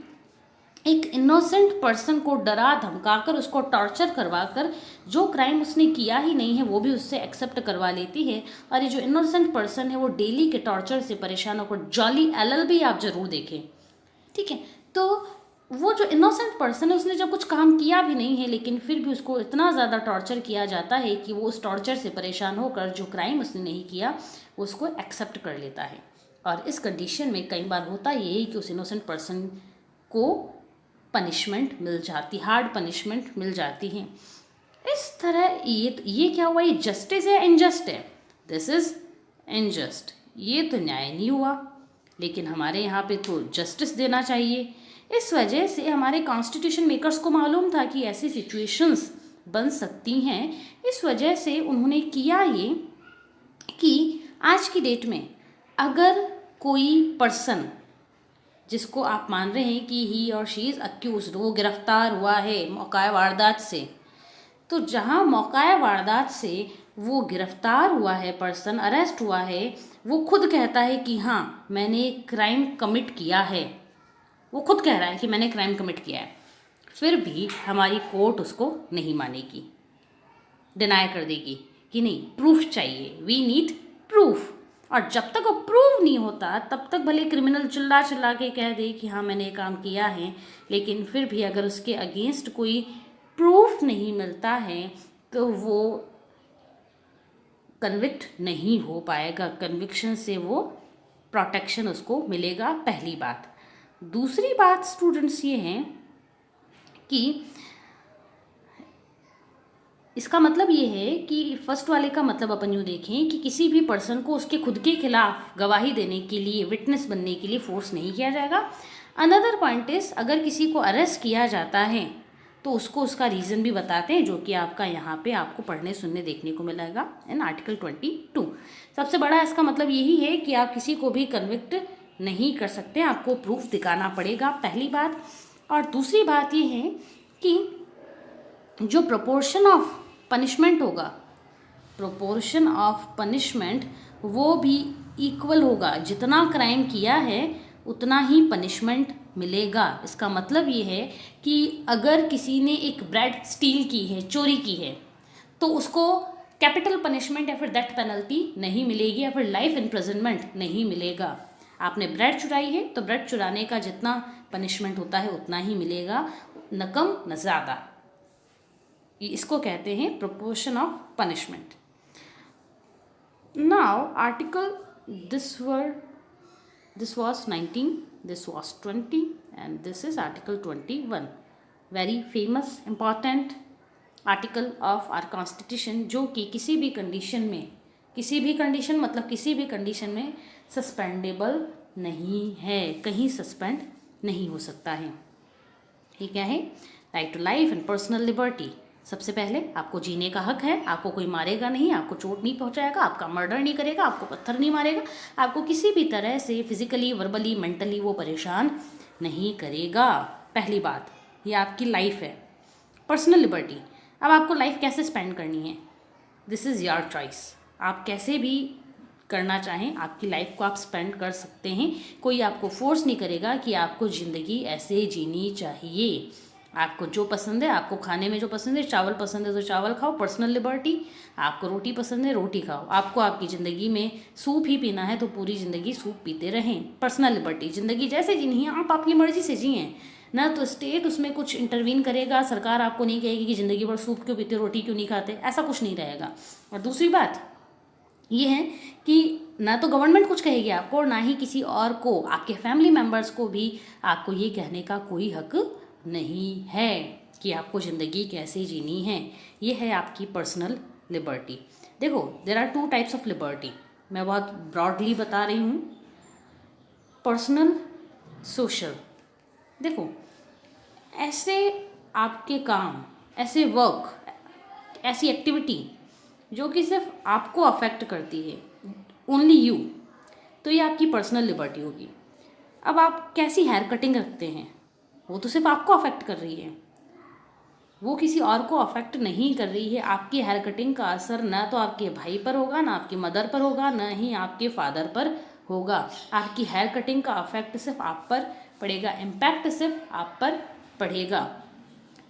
A: एक इनोसेंट पर्सन को डरा धमकाकर, उसको टॉर्चर करवाकर, जो क्राइम उसने किया ही नहीं है वो भी उससे एक्सेप्ट करवा लेती है। और ये जो इनोसेंट पर्सन है वो डेली के टॉर्चर से परेशान होकर, जॉली LLB आप जरूर देखें, ठीक है। तो वो जो इनोसेंट पर्सन है, उसने जब कुछ काम किया भी नहीं है लेकिन फिर भी उसको इतना ज़्यादा टॉर्चर किया जाता है कि वो उस टॉर्चर से परेशान होकर जो क्राइम उसने नहीं किया वो उसको एक्सेप्ट कर लेता है। और इस कंडीशन में कई बार होता ये है कि उस इनोसेंट पर्सन को पनिशमेंट मिल जाती, हार्ड पनिशमेंट मिल जाती है। इस तरह ये क्या हुआ? ये जस्टिस है, इनजस्ट है? दिस इज इनजस्ट, ये तो न्याय नहीं हुआ। लेकिन हमारे यहाँ पे तो जस्टिस देना चाहिए। इस वजह से हमारे कॉन्स्टिट्यूशन मेकर्स को मालूम था कि ऐसी सिचुएशंस बन सकती हैं। इस वजह से उन्होंने किया ये कि आज की डेट में अगर कोई पर्सन जिसको आप मान रहे हैं कि ही और शी इज़ अक्यूज्ड, वो गिरफ्तार हुआ है मौका वारदात से, तो जहाँ मौका वारदात से वो गिरफ्तार हुआ है, पर्सन अरेस्ट हुआ है, वो खुद कहता है कि हाँ मैंने क्राइम कमिट किया है, वो खुद कह रहा है कि मैंने क्राइम कमिट किया है, फिर भी हमारी कोर्ट उसको नहीं मानेगी, डिनाई कर देगी कि नहीं, प्रूफ चाहिए, वी नीड प्रूफ। और जब तक वो प्रूव नहीं होता तब तक भले क्रिमिनल चिल्ला चिल्ला के कह दे कि हाँ मैंने ये काम किया है, लेकिन फिर भी अगर उसके अगेंस्ट कोई प्रूफ नहीं मिलता है तो वो कन्विक्ट नहीं हो पाएगा। कन्विक्शन से वो प्रोटेक्शन उसको मिलेगा, पहली बात। दूसरी बात स्टूडेंट्स ये हैं कि इसका मतलब ये है कि फर्स्ट वाले का मतलब अपन यूँ देखें कि किसी भी पर्सन को उसके खुद के खिलाफ गवाही देने के लिए, विटनेस बनने के लिए फोर्स नहीं किया जाएगा। अनदर पॉइंट इज, अगर किसी को अरेस्ट किया जाता है तो उसको उसका रीज़न भी बताते हैं, जो कि आपका यहाँ पे आपको पढ़ने सुनने देखने को मिलेगा इन आर्टिकल 22। सबसे बड़ा इसका मतलब यही है कि आप किसी को भी कन्विक्ट नहीं कर सकते, आपको प्रूफ दिखाना पड़ेगा, पहली बात। और दूसरी बात ये है कि जो प्रोपोर्शन ऑफ पनिशमेंट होगा, प्रोपोर्शन ऑफ पनिशमेंट वो भी इक्वल होगा, जितना क्राइम किया है उतना ही पनिशमेंट मिलेगा। इसका मतलब ये है कि अगर किसी ने एक ब्रेड स्टील की है, चोरी की है, तो उसको कैपिटल पनिशमेंट या फिर डेथ पेनल्टी नहीं मिलेगी या फिर लाइफ इम्प्रिजनमेंट नहीं मिलेगा। आपने ब्रेड चुराई है तो ब्रेड चुराने का जितना पनिशमेंट होता है उतना ही मिलेगा, न कम न ज़्यादा। इसको कहते हैं proportion of punishment. Now article this was 19, this was 20 and this is article 21, very famous important article of our constitution, जो कि किसी भी कंडीशन में किसी भी कंडीशन मतलब किसी भी कंडीशन में सस्पेंडेबल नहीं है, कहीं सस्पेंड नहीं हो सकता है। ये क्या है? Right to life and personal liberty. सबसे पहले आपको जीने का हक है, आपको कोई मारेगा नहीं, आपको चोट नहीं पहुंचाएगा, आपका मर्डर नहीं करेगा, आपको पत्थर नहीं मारेगा, आपको किसी भी तरह से फिजिकली, वर्बली, मेंटली वो परेशान नहीं करेगा। पहली बात, ये आपकी लाइफ है, पर्सनल लिबर्टी। अब आपको लाइफ कैसे स्पेंड करनी है, दिस इज़ योर चॉइस। आप कैसे भी करना चाहें आपकी लाइफ को आप स्पेंड कर सकते हैं, कोई आपको फोर्स नहीं करेगा कि आपको ज़िंदगी ऐसे जीनी चाहिए। आपको जो पसंद है, आपको खाने में जो पसंद है, चावल पसंद है तो चावल खाओ, पर्सनल लिबर्टी। आपको रोटी पसंद है, रोटी खाओ। आपको आपकी ज़िंदगी में सूप ही पीना है तो पूरी ज़िंदगी सूप पीते रहें, पर्सनल लिबर्टी। ज़िंदगी जैसे जीनी है आप अपनी मर्जी से जिएँ, ना तो स्टेट उसमें कुछ इंटरवीन करेगा, सरकार आपको नहीं कहेगी कि ज़िंदगी भर सूप क्यों पीते, रोटी क्यों नहीं खाते, ऐसा कुछ नहीं रहेगा। और दूसरी बात ये है कि ना तो गवर्नमेंट कुछ कहेगी आपको और ना ही किसी और को, आपके फैमिली मेम्बर्स को भी आपको ये कहने का कोई हक नहीं है कि आपको ज़िंदगी कैसे जीनी है। ये है आपकी पर्सनल लिबर्टी। देखो, there are 2 types of liberty, मैं बहुत ब्रॉडली बता रही हूँ। Personal, social. देखो, ऐसे आपके काम, ऐसे वर्क, ऐसी एक्टिविटी जो कि सिर्फ आपको अफेक्ट करती है, ओनली यू, तो ये आपकी पर्सनल लिबर्टी होगी। अब आप कैसी हेयर कटिंग रखते हैं, वो तो सिर्फ आपको अफेक्ट कर रही है, वो किसी और को अफेक्ट नहीं कर रही है। आपकी हेयर कटिंग का असर ना तो आपके भाई पर होगा, ना आपकी मदर पर होगा, ना ही आपके फादर पर होगा। आपकी हेयर कटिंग का अफेक्ट सिर्फ आप पर पड़ेगा, इम्पैक्ट सिर्फ आप पर पड़ेगा।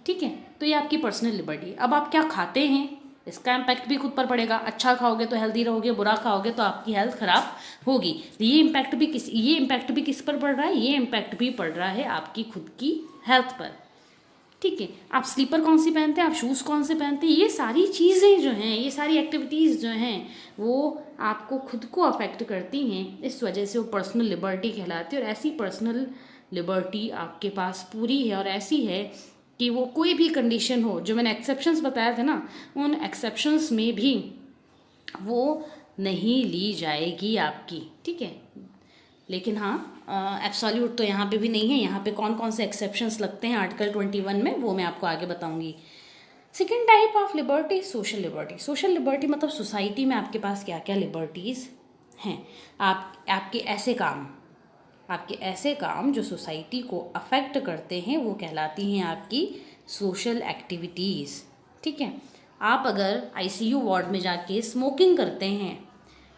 A: ठीक है, तो ये आपकी पर्सनल लिबर्टी। अब आप क्या खाते हैं, इसका इम्पैक्ट भी खुद पर पड़ेगा। अच्छा खाओगे तो हेल्दी रहोगे, बुरा खाओगे तो आपकी हेल्थ खराब होगी। ये इम्पैक्ट भी किस पर पड़ रहा है, ये इम्पैक्ट भी पड़ रहा है आपकी खुद की हेल्थ पर। ठीक है, आप स्लीपर कौन सी पहनते हैं, आप शूज़ कौन से पहनते हैं, ये सारी चीज़ें जो हैं, ये सारी एक्टिविटीज़ जो हैं, वो आपको खुद को अफेक्ट करती हैं। इस वजह से वो पर्सनल लिबर्टी कहलाती है। और ऐसी पर्सनल लिबर्टी आपके पास पूरी है, और ऐसी है कि वो कोई भी कंडीशन हो, जो मैंने एक्सेप्शंस बताए थे ना, उन एक्सेप्शंस में भी वो नहीं ली जाएगी आपकी। ठीक है, लेकिन हाँ, एब्सोल्यूट तो यहाँ पे भी नहीं है। यहाँ पे कौन कौन से एक्सेप्शंस लगते हैं आर्टिकल 21 में, वो मैं आपको आगे बताऊंगी। Second type of liberty, social liberty. Social liberty मतलब सोसाइटी में आपके पास क्या क्या लिबर्टीज़ हैं। आपके ऐसे काम जो सोसाइटी को अफेक्ट करते हैं, वो कहलाती हैं आपकी सोशल एक्टिविटीज़। ठीक है, आप अगर आईसीयू वार्ड में जाके स्मोकिंग करते हैं,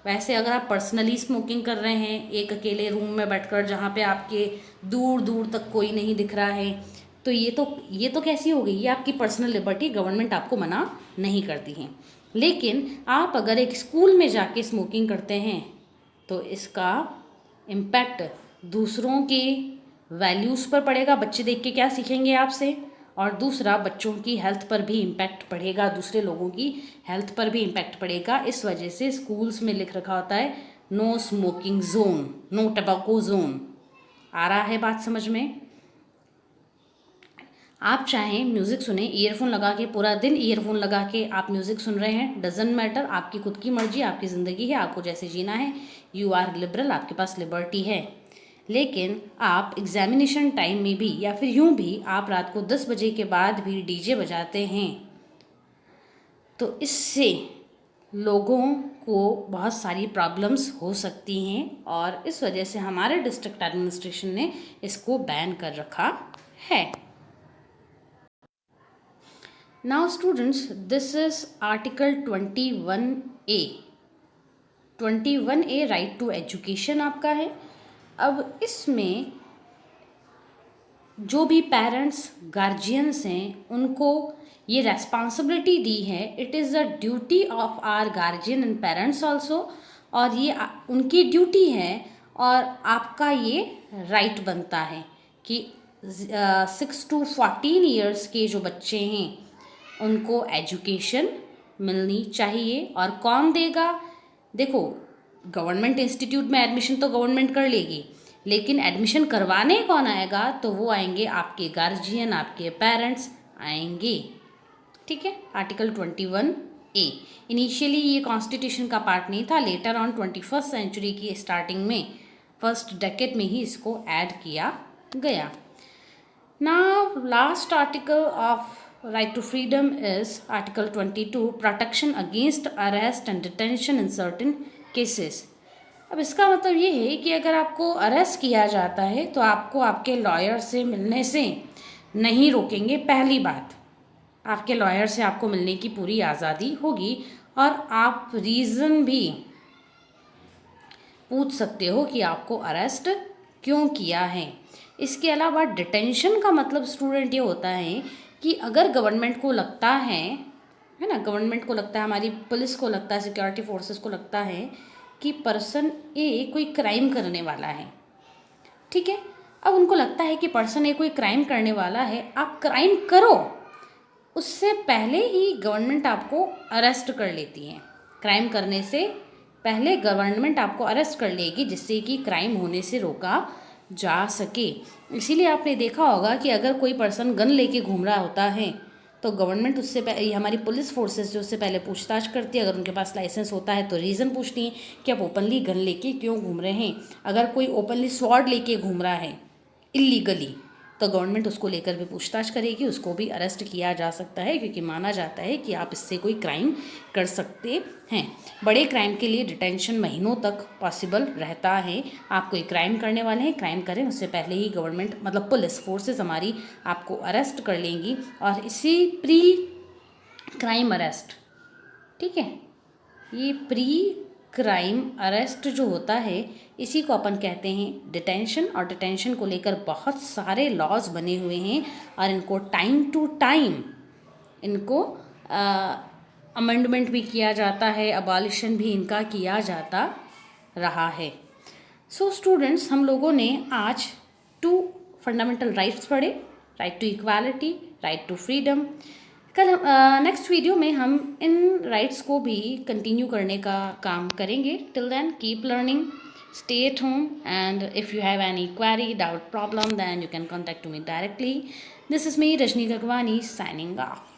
A: वैसे अगर आप पर्सनली स्मोकिंग कर रहे हैं एक अकेले रूम में बैठकर, जहाँ पे आपके दूर दूर तक कोई नहीं दिख रहा है, तो ये तो कैसी हो गई, ये आपकी पर्सनल लिबर्टी, गवर्नमेंट आपको मना नहीं करती है। लेकिन आप अगर एक स्कूल में जाके स्मोकिंग करते हैं तो इसका इम्पैक्ट दूसरों के वैल्यूज़ पर पड़ेगा, बच्चे देख के क्या सीखेंगे आपसे, और दूसरा बच्चों की हेल्थ पर भी इम्पैक्ट पड़ेगा, दूसरे लोगों की हेल्थ पर भी इम्पैक्ट पड़ेगा। इस वजह से स्कूल्स में लिख रखा होता है no smoking zone, no tobacco zone. आ रहा है बात समझ में? आप चाहें म्यूज़िक सुने, ईयरफोन लगा के, पूरा दिन ईयरफोन लगा के आप म्यूज़िक सुन रहे हैं, डजेंट मैटर, आपकी खुद की मर्जी, आपकी ज़िंदगी है, आपको जैसे जीना है, यू आर लिबरल, आपके पास लिबर्टी है। लेकिन आप एग्जामिनेशन टाइम में भी, या फिर यूं भी आप रात को 10 बजे के बाद भी डीजे बजाते हैं, तो इससे लोगों को बहुत सारी प्रॉब्लम्स हो सकती हैं, और इस वजह से हमारे डिस्ट्रिक्ट एडमिनिस्ट्रेशन ने इसको बैन कर रखा है। Now students, this is article 21A। 21A right to education आपका है। अब इसमें जो भी पेरेंट्स, गार्जियंस हैं, उनको ये रेस्पॉन्सिबिलिटी दी है, it is the duty of our guardian and parents also, और ये उनकी ड्यूटी है, और आपका ये राइट बनता है कि 6 to 14 ईयर्स के जो बच्चे हैं उनको एजुकेशन मिलनी चाहिए। और कौन देगा? देखो, गवर्नमेंट इंस्टीट्यूट में एडमिशन तो गवर्नमेंट कर लेगी, लेकिन एडमिशन करवाने कौन आएगा? तो वो आएंगे आपके गार्जियन, आपके पेरेंट्स आएंगे। ठीक है, आर्टिकल 21 ए। इनिशियली ये कॉन्स्टिट्यूशन का पार्ट नहीं था, लेटर ऑन 21st सेंचुरी की स्टार्टिंग में, फर्स्ट डेकेड में ही इसको ऐड किया गया। Now last article of right to freedom is article 22, protection against arrest and detention in certain cases. अब इसका मतलब ये है कि अगर आपको अरेस्ट किया जाता है तो आपको आपके लॉयर से मिलने से नहीं रोकेंगे। पहली बात, आपके लॉयर से आपको मिलने की पूरी आज़ादी होगी और आप रीज़न भी पूछ सकते हो कि आपको अरेस्ट क्यों किया है। इसके अलावा डिटेंशन का मतलब स्टूडेंट ये होता है कि अगर गवर्नमेंट को लगता है ना, गवर्नमेंट को लगता है, हमारी पुलिस को लगता है, सिक्योरिटी फोर्सेस को लगता है कि पर्सन ए कोई क्राइम करने वाला है, ठीक है। अब उनको लगता है कि पर्सन ए कोई क्राइम करने वाला है, आप क्राइम करो, उससे पहले ही गवर्नमेंट आपको अरेस्ट कर लेती है। क्राइम करने से पहले गवर्नमेंट आपको अरेस्ट कर लेगी, जिससे कि क्राइम होने से रोका जा सके। इसीलिए आपने देखा होगा कि अगर कोई पर्सन गन लेके घूम रहा होता है तो गवर्नमेंट उससे पहले, हमारी पुलिस फोर्सेस जो उससे पहले पूछताछ करती है। अगर उनके पास लाइसेंस होता है तो रीज़न पूछती है कि आप ओपनली गन लेके क्यों घूम रहे हैं। अगर कोई ओपनली स्वॉर्ड लेके घूम रहा है इलीगली तो गवर्नमेंट उसको लेकर भी पूछताछ करेगी, उसको भी अरेस्ट किया जा सकता है, क्योंकि माना जाता है कि आप इससे कोई क्राइम कर सकते हैं। बड़े क्राइम के लिए डिटेंशन महीनों तक पॉसिबल रहता है। आप कोई क्राइम करने वाले हैं, क्राइम करें उससे पहले ही गवर्नमेंट मतलब पुलिस फोर्सेस हमारी आपको अरेस्ट कर लेंगी, और इसी प्री क्राइम अरेस्ट, ठीक है, ये प्री क्राइम अरेस्ट जो होता है इसी को अपन कहते हैं डिटेंशन। और डिटेंशन को लेकर बहुत सारे लॉज बने हुए हैं और इनको टाइम टू टाइम इनको अमेंडमेंट भी किया जाता है, अबॉलिशन भी इनका किया जाता रहा है। सो स्टूडेंट्स, हम लोगों ने आज 2 फंडामेंटल राइट्स पढ़े, right to equality, right to freedom. कल नेक्स्ट वीडियो में हम इन राइट्स को भी कंटिन्यू करने का काम करेंगे। Till then keep learning, stay at home, and if you have any query, doubt, problem, then you can contact to me directly. This is me, Rajni Gagwani, signing off.